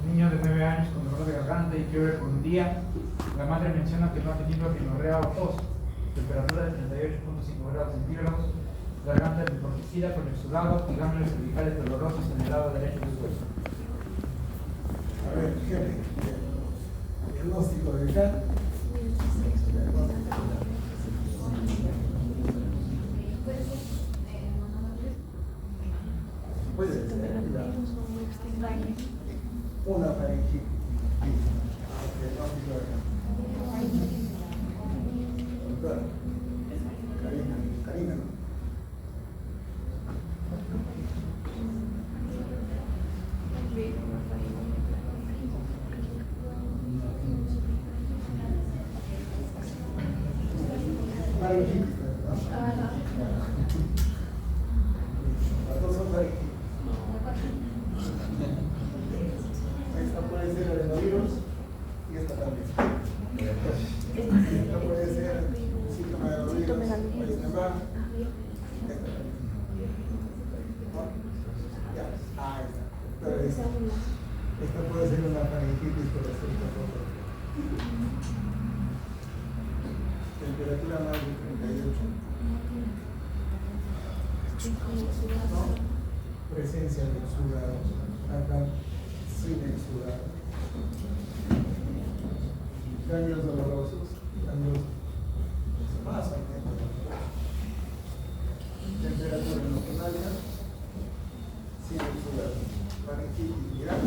Niño de 9 años con dolor de garganta y fiebre por 1 día. La madre menciona que no ha tenido rinorrea o tos. Temperatura de 38.5 grados centígrados, garganta enrojecida con exudado y ganglios cervicales dolorosos en el lado derecho del cuerpo. A ver, fíjate. Diagnóstico de acá. Puede ser una faringitis. Diagnóstico de acá. Doctora. Karina, ¿no? Faringitis, ¿no? Las dos son faringitis. Esta puede ser adenovirus y esta también. Esta puede ser síntoma de adenovirus, Epstein-Barr. Esta también. ¿No? Ya, ahí está. Pero esta puede ser una faringitis por la célula roja. Temperatura más de 38. ¿No? Presencia de exudados. Acá sin exudados. Ganglios dolorosos. Ganglios más o menos. Temperatura notonaria. Sin exudados. Faringitis viral.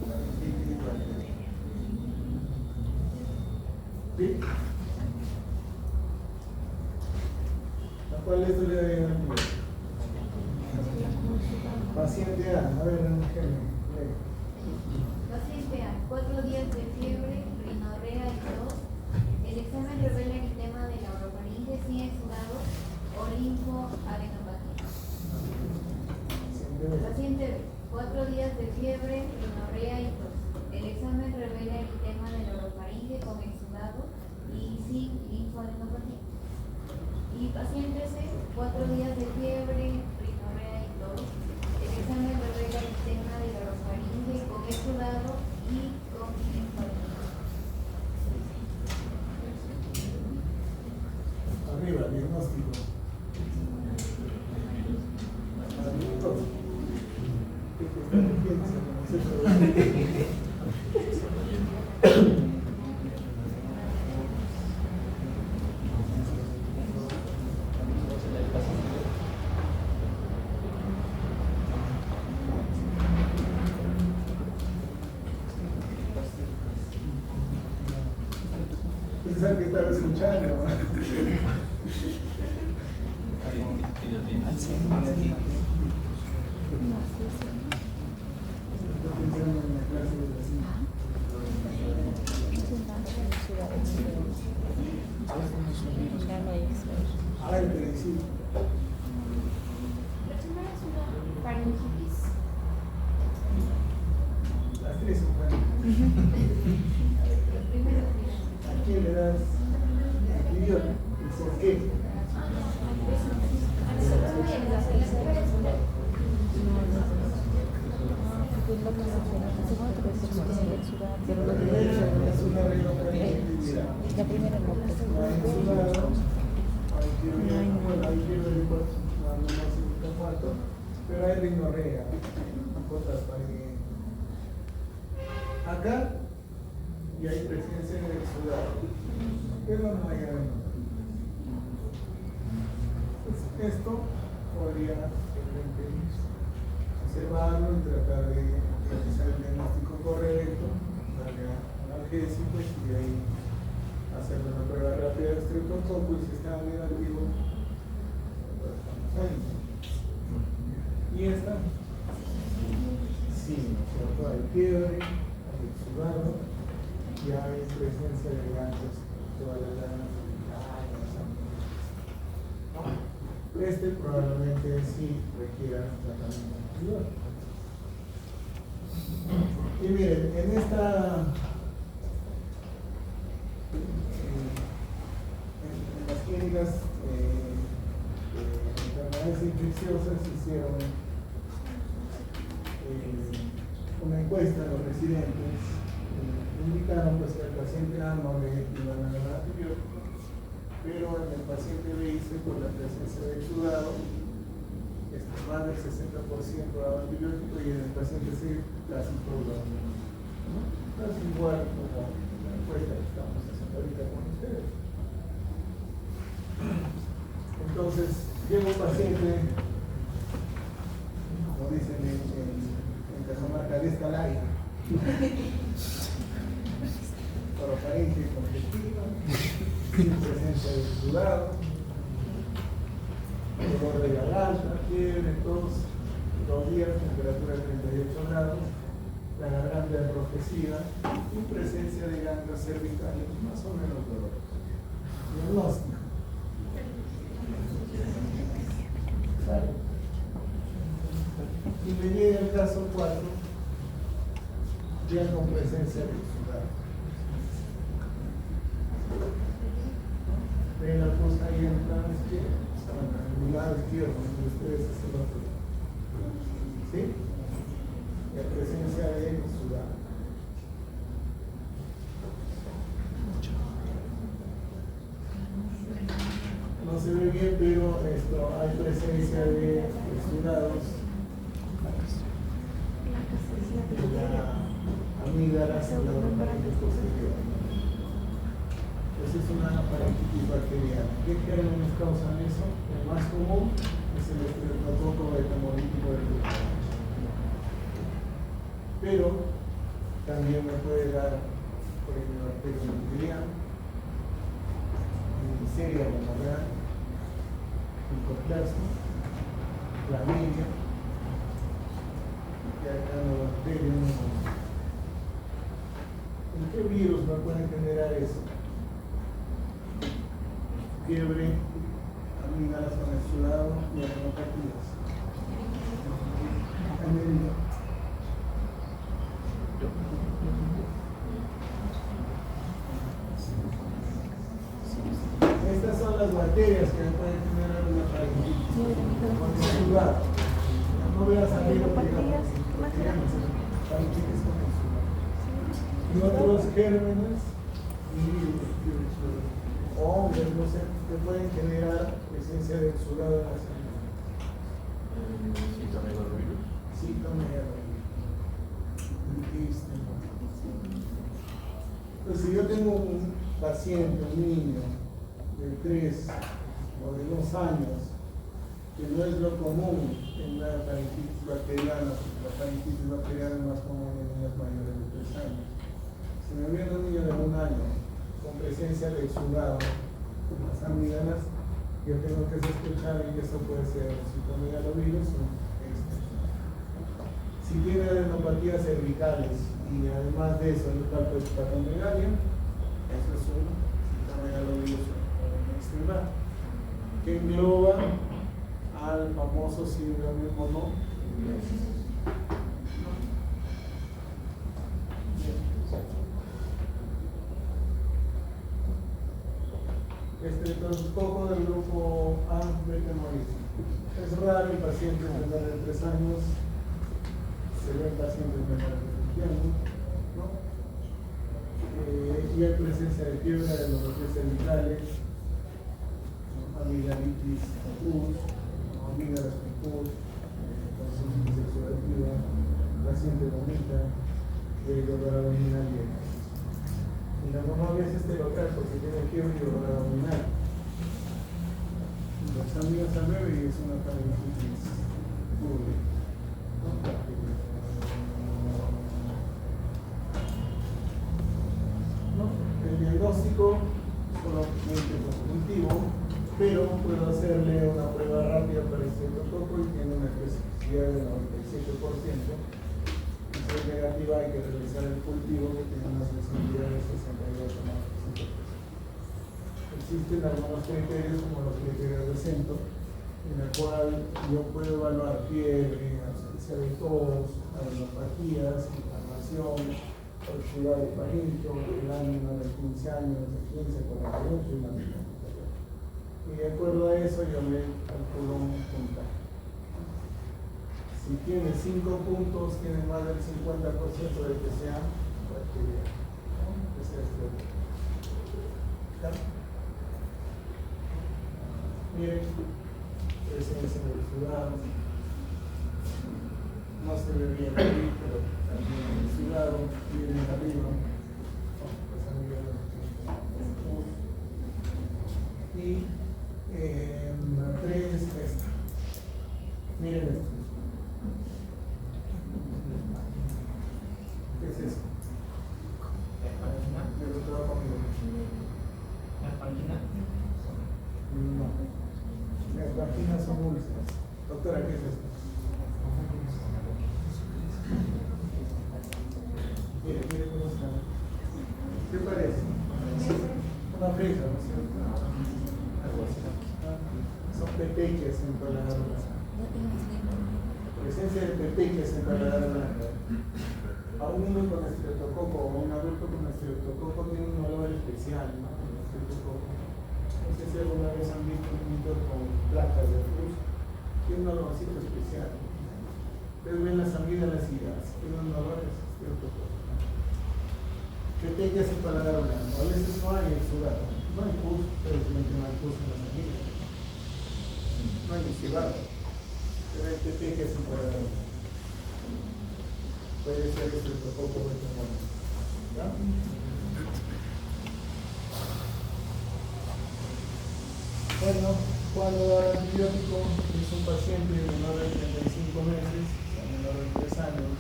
Faringitis bacteriana. ¿Sí? ¿A cuál esto le daría el nivel? Paciente A, a ver, Paciente A, 4 días de fiebre, rinorrea y tos. El examen revela eritema de la orofaringe sin exudado o linfoadenopatía. Paciente B, 4 días de fiebre, rinorrea y tos. El examen revela eritema de la orofaringe con exudado y sin linfoadenopatía. Y paciente C, 4 días de fiebre, rinorrea y tos. El examen revela eritema de la orofaringe con exudado y con linfoadenopatía. arriba, diagnóstico. Adultos. César que estaba escuchando. Ay, pero sí. La primera es una faringitis. Las tres, bueno. ¿A quién le das antibiótico? ¿Y por qué? La primera es una rinofaringitis. La primera no. Hay fiebre de cuarto, pero hay rinorrea, otras faringitis. Acá y hay presencia en el sudado, pero no hay rinorrea. Esto podría observarlo y tratar de realizar el diagnóstico correcto, darle analgésicos y de ahí hacer una prueba rápida de estreptococo y si está negativo, y esta, sí, ¿no es cierto? Hay fiebre, hay exudado y hay presencia de ganglios, todas las ganas. Este probablemente sí requiera tratamiento antibiótico. Y miren, en las clínicas de enfermedades infecciosas hicieron una encuesta a los residentes, indicaron pues que al paciente A no le iban a dar antibiótico, pero en el paciente B por la presencia de exudado, más del 60% daba antibiótico y en el paciente C casi todo lo mismo. Casi igual como la encuesta que estamos haciendo ahorita con ustedes. Entonces, llega un paciente, como dicen en Cajamarca, de esta larga, orofaringe congestiva, sin presencia de exudado, dolor de garganta, fiebre, tos, 2 días, temperatura de 38 grados, la garganta enrojecida y presencia de ganglios cervicales, más o menos dolorosos. Diagnóstico. ¿Vale? Y me llega el caso 4, ya con presencia de exudado. Ven la cosa ahí en plan izquierdo, en el lado izquierdo, entre ustedes es el otro. ¿Sí? La presencia de exudado. No se ve bien, pero hay presencia de exudados de la amígdala en la orofaringe posterior. Pues es una faringitis bacteriana. ¿Qué gérmenes causan eso? El más común es el estreptococo hemolítico del grupo. Pero también me puede dar por el bacterio bacteriano, Neisseria gonorrea, Mycoplasma, Clamidia, y Actinobacterium. ¿En qué virus me pueden generar eso? Fiebre, amígdalas con exudado y adenopatías. Anemia. Estas son las bacterias que pueden generar una faringitis con exudado. No voy a salir faringitis con exudado. Y otros gérmenes y hongos, no sé, que pueden generar presencia de exudado en la sangre. Citomegalovirus. Citomegalovirus. Entonces, si yo tengo un paciente, un niño de 3 o de 2 años, que no es lo común en la faringitis bacteriana, porque la faringitis bacteriana es más común en niños mayores de 3 años. Si me viene un niño de 1 año con presencia de exudado en las amígdalas, yo tengo que sospechar que eso puede ser citomegalovirus o si tiene adenopatías cervicales y además de eso el hepatomegalia, eso es un citomegalovirus menstrual que engloba al famoso síndrome mononucleosis. Estreptococo del grupo A, Betemoris. Es raro el paciente menor de 3 años, se ven pacientes menores de 20 años, ¿no? Y hay presencia de fiebre de los bloqueos cervicales, amigdalitis acus, amígdalas acus, consulta sexual activa, paciente vomita, de dolor abdominal y éxtasis. Y la mamá a veces te lo trae porque tiene fiebre y dolor abdominal. Los amigos al bebé y es una parálisis pública. El diagnóstico solamente conjuntivo, pero puedo hacerle una prueba rápida para el estreptococo y tiene una especificidad del 97%. Si es negativa hay que realizar el cultivo que tiene una sensibilidad de 68,5%. Existen algunos criterios como los criterios de Centro, en el cual yo puedo evaluar fiebre, ausencia de tos, adenopatías, inflamación, oxidación de palito, el ánimo de 15 años, de 15, 48 y la misma. Y de acuerdo a eso yo me calculo un puntaje. Si tiene 5 puntos, tiene más del 50% de que sea bacteria. Que sea miren, presencia de sudado. No se ve bien aquí, pero también el sudado viene arriba. Y 3 esta. Miren esto. ¿Qué es eso? ¿Me lo estaba comiendo? No. Las vaginas son úlceras. Doctora, ¿qué es esto? Mire cómo está. ¿Qué parece? Una fresa, ¿no es cierto? Algo así. Son pepeques en paladar blanco. Presencia de pepeques en paladar blanco. A un niño con estreptococo o a un adulto con estreptococo tiene un olor especial, ¿no? No sé si alguna vez han visto un niño con placas de cruz, tiene un olorcito especial. Ustedes ven las amígdalas y tiene un olor estreptococo. Pepeques en paladar blanco. A veces no hay exudado, no hay pus, pero no hay pus en las amígdalas. No hay exudado, pero hay pepeques en paladar blanco. Puede ser que se le tocó por este momento. ¿Ya? Bueno, cuando da antibiótico es un paciente menor de 35 meses, o sea, menor de 3 años, ¿no?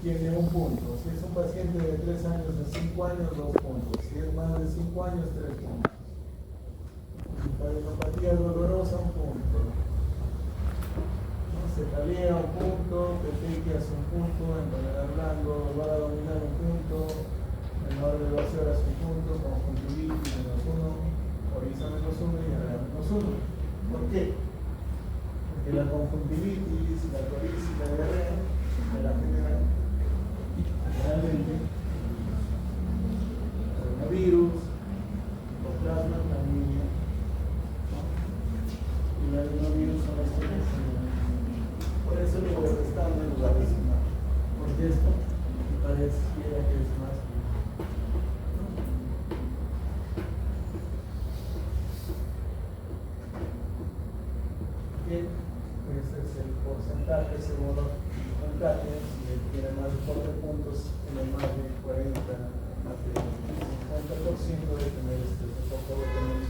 Tiene 1 punto. Si es un paciente de 3 años a 5 años, 2 puntos. Si es más de 5 años, 3 puntos. Adenopatia dolorosa, 1 punto. Cefalea 1 punto, petequias 1 punto, enfermedad blando, dolor abdominal 1 punto, menor de 12 horas 1 punto, conjuntivitis -1, oriza -1 y diarrea -1. ¿Por qué? Porque la conjuntivitis, la coriza y la diarrea me la generan generalmente coronavirus, plasma, anemia, ¿no? Y el adenovirus son las que por eso le voy restando en lugar de sumar. Porque esto me pareciera que es más. Bien, ese es el porcentaje según los contagios. Si tiene más de 4 puntos, tiene más de 40, más de 50% de tener poco de tener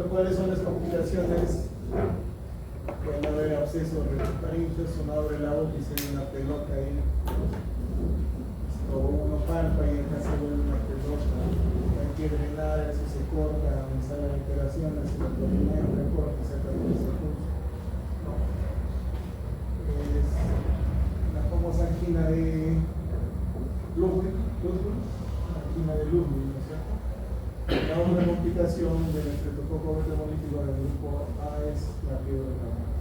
¿Cuáles son las complicaciones pueden haber abscesos rectofaringios, uno abre la boca y se ve una pelota ahí, o uno palpa y acá se ve una pelota, hay que drenar, eso se corta, sale la operación, hace la abdominal, recorta, saca todo ese curso. Es la famosa angina de Ludwig, angina de Ludwig, ¿no es cierto? La otra complicación del estreptococo hemolítico del grupo A es la fiebre reumática.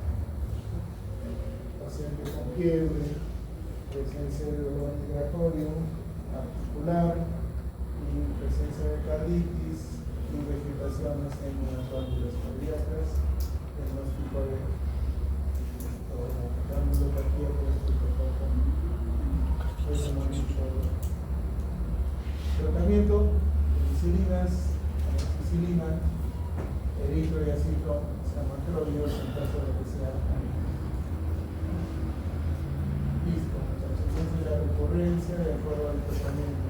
Paciente con fiebre, presencia de dolor migratorio, articular, y presencia de carditis y vegetaciones en las válvulas cardíacas, diagnóstico de granulopatía por estreptococo. Tratamiento, penicilinas, amoxicilina, eritroyacito, samacrolios en caso de que sea listo. Entonces, esa es la recurrencia de acuerdo al tratamiento.